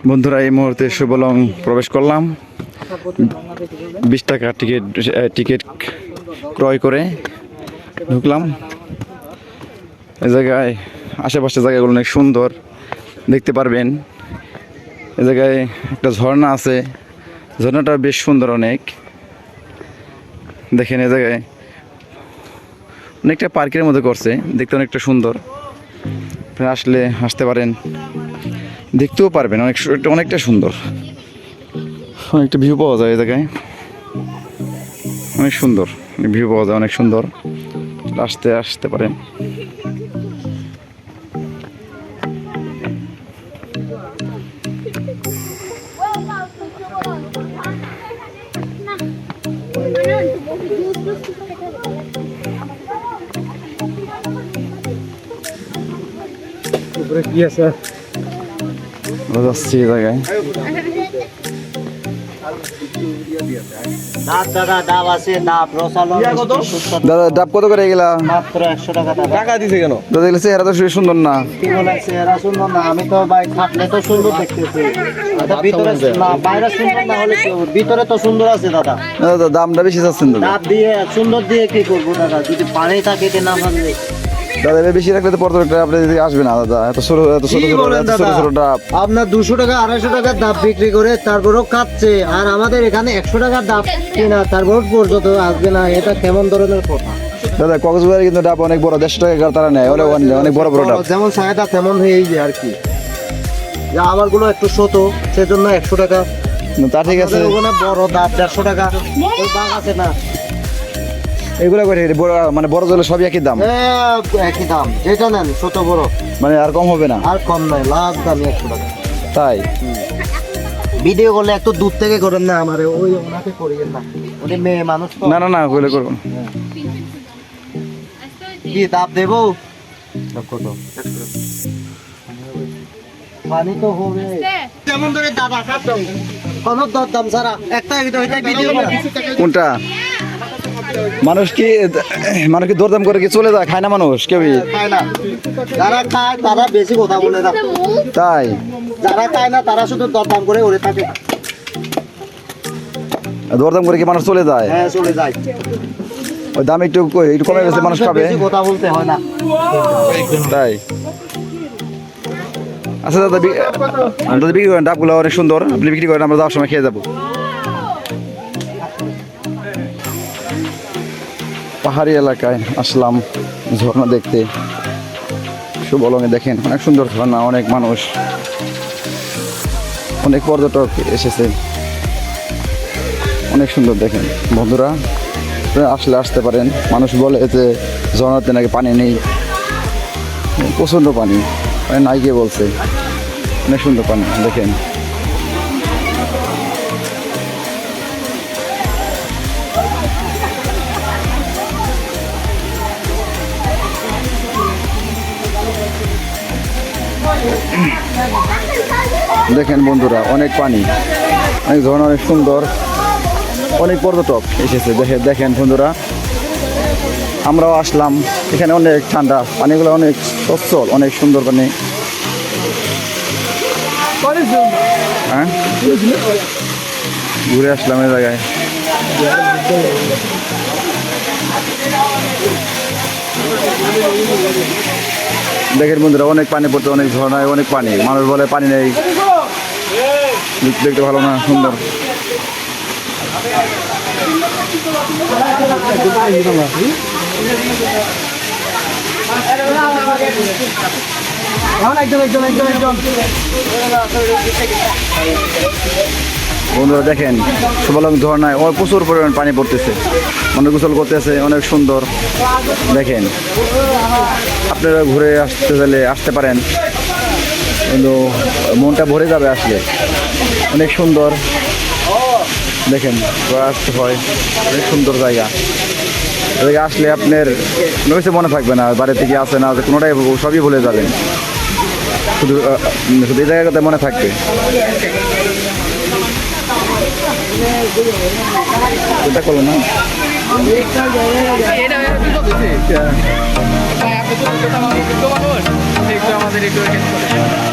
বন্ধুরা এই মুহূর্তে শুভলং প্রবেশ করলাম। 20 টাকা টিকিট ক্রয় করে ঢুকলাম। এই জায়গায় আশেপাশের জায়গাগুলো অনেক সুন্দর দেখতে পারবেন। এই জায়গায় একটা ঝর্ণা আছে, ঝর্ণাটা বেশ সুন্দর অনেক। দেখেন এই জায়গায় অনেকটা পার্কের মধ্যে করছে, দেখতে অনেকটা সুন্দর। আপনারা আসলে আসতে পারেন, দেখতেও পারবেন, অনেকটা সুন্দর, অনেকটা ভিউ পাওয়া যায় এই জায়গায়, অনেক সুন্দর ভিউ পাওয়া যায়, অনেক সুন্দর। আসতে পারেন। কি আছে যাচ্ছি এই জায়গায়। দাদা ডাব আছে, ডাব রসালো দাদা ডাব কত করে এগুলা? মাত্র 100 টাকা। টাকা দিছে কেন? দাদা এগুলো চেহারা তো সুন্দর না। কি বলেছে এরা সুন্দর না? আমি তো ভাই খাটলে তো সুন্দর দেখতেছি, ভিতরে না বাইরে সুন্দর না হলে কি হবে? ভিতরে তো সুন্দর আছে দাদা। দাদা দামটা বেশি চাচ্ছেন দাদা। ডাব দিয়ে সুন্দর দিয়ে কি করবো দাদা? যদি পানি থাকে না পারলে দাদা এবার বেশি রাখলে তো পর্যটকরা আপনি যদি আসবে না দাদা। এত ছোট ডাব আপনার 200 টাকা 250 টাকার ডাব বিক্রি করে তারপরও কাটছে, আর আমাদের এখানে 100 টাকার ডাব কেনা তারপর পর্যন্ত আসবে না। এটা কেমন ধরনের কথা দাদা? কক্সবাজারে কিন্তু ডাব অনেক বড়, 150 টাকা তারা নেয়, অনেক বড় বড় ডাব। যেমন চাহিদা তেমন হয়ে যায় আর কি। যা আমারগুলো একটু ছোট, সেজন্য 100 টাকা। তা ঠিক আছে। ওখানে বড় ডাব 150 টাকা। ওই বাঘ আছে না, এগুলো করে মানে বড় জলে সবই একই দাম, একই দাম। যেটা নেন ছোট বড় মানে আর কম হবে না? আর কম নয়, লাস্ট দাম 100 টাকা। তাই ভিডিও করলে একটু দূর থেকে করেন না, আমারে ওই ওনাকে করিয়েন না, ওটা মেয়ে মানুষ তো। না না না ওগুলো করুন। কি ডাব দেবো? কত পানি তো হবে যেমন ধরে দাদা খাতাম কোন দাম সারা একটা ভিডিও কোনটা? মানুষ কি দরদাম করে কি চলে যায়? খায় না মানুষ কেউই? খায় না। যারা খায় তারা বেশি কথা বলে না। তাই যারা খায় না তারা শুধু দরদাম করে ওরে থাকে। দরদাম করে কি মানুষ চলে যায়? হ্যাঁ চলে যায়। ওই দাম একটু কমে গেছে, মানুষ খাবে। বেশি কথা বলতে হয় না। তাই আচ্ছা দাদা, দাদা বিক্রি করেন ডাবগুলো অনেক সুন্দর, আপনি বিক্রি করেন, আমরা যাওয়ার সময় খেয়ে যাবো। পাহাড়ি এলাকায় আসলাম ঝর্ণা দেখতে। শুভলংয়ে দেখেন অনেক সুন্দর ঝর্ণা, অনেক মানুষ, অনেক পর্যটক এসেছে, অনেক সুন্দর। দেখেন বন্ধুরা, আসলে আসতে পারেন। মানুষ বলে যে ঝর্ণাতে নাকি পানি নেই, প্রচণ্ড পানি, নাই গিয়ে বলছে অনেক সুন্দর পানি। দেখেন দেখেন বন্ধুরা, অনেক পানি, অনেক ঝর্ণা, অনেক সুন্দর, অনেক পর্যটক এসেছে। দেখেন বন্ধুরা, আমরাও আসলাম। এখানে অনেক ঠান্ডা, পানিগুলো অনেক সচ্ছল, অনেক সুন্দর পানি। হ্যাঁ ঘুরে আসলাম এই জায়গায়। দেখেন বন্ধুরা, অনেক পানি পড়ছে, অনেক ঝর্ণায় অনেক পানি। মানুষ বলে পানি নেই, দেখতে ভালো না, সুন্দর। বন্ধুরা দেখেন, শুভলং ঝর্ণায় প্রচুর পরিমাণ পানি পড়তেছে, মানুষ গোসল করতেছে, অনেক সুন্দর। দেখেন আপনারা ঘুরে আসতে গেলে আসতে পারেন, কিন্তু মনটা ভরে যাবে আসলে, অনেক সুন্দর। দেখেন আসতে হয়, অনেক সুন্দর জায়গা। এদিকে আসলে আপনার কোনো কিছু মনে থাকবে না, বাড়ি থেকে আসে না কোনোটাই, সবই ভুলে যাবেন, শুধু শুধু এই জায়গাটাতে মনে থাকবে। এটা করলো না উপযুক্ত মানুষ একটু আমাদের একটু হেল্প করে